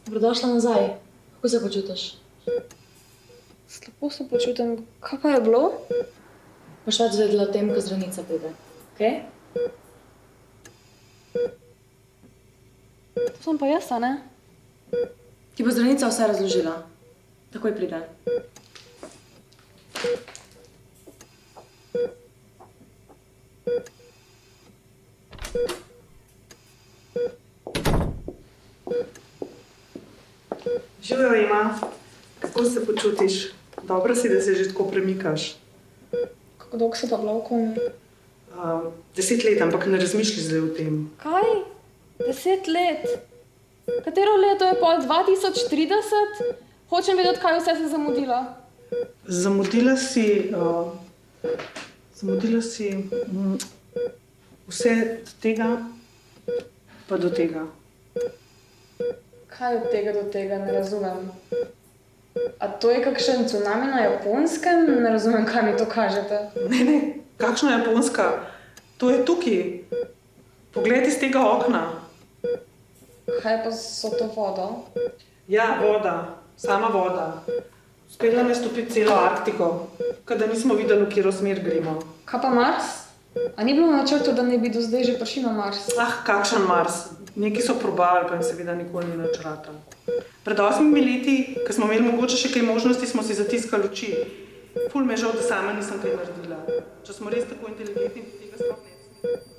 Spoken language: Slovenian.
Dobrodošla nazaj. Kako se počutiš? Slabo se počutim. Kaj pa je bilo? Boš več vedela o tem, ko zdravnica pride. Okay? To sem pa jaz, a ne? Ti bo zdravnica vse razložila. Takoj pride. Živjo, Ema. Kako se počutiš? Dobro si, da se že tako premikaš. Kako dolgo si pa bila v komi? 10 let, ampak ne razmišljaj zdaj o tem. Kaj? 10 let? Katero leto je pol 2030? Hočem vedeti, kaj vse si zamudila. Zamudila si vse do tega, pa do tega. Kaj od tega do tega? Ne razumem. A to je kakšen cunami na Japonskem? Ne razumem, kaj mi to kažete. Ne, kakšna Japonska? To je tukaj. Poglej iz tega okna. Kaj pa so to vodo? Ja, voda. Sama voda. Uspela me stopiti celo Arktiko, kada nismo videli, v katero smer gremo. Kaj pa Mars? A ni bilo na načrtu, da ne bi do zdaj že prišli na Mars? Kakšen Mars. Neki so probali, pa jim seveda nikoli ni nič ratalo. Pred 8 leti, ko smo imeli mogoče še kaj možnosti, smo si zatiskali oči. Ful me je žal, da sama nisem kaj naredila. Če smo res tako inteligentni, tega sploh ne bi smeli.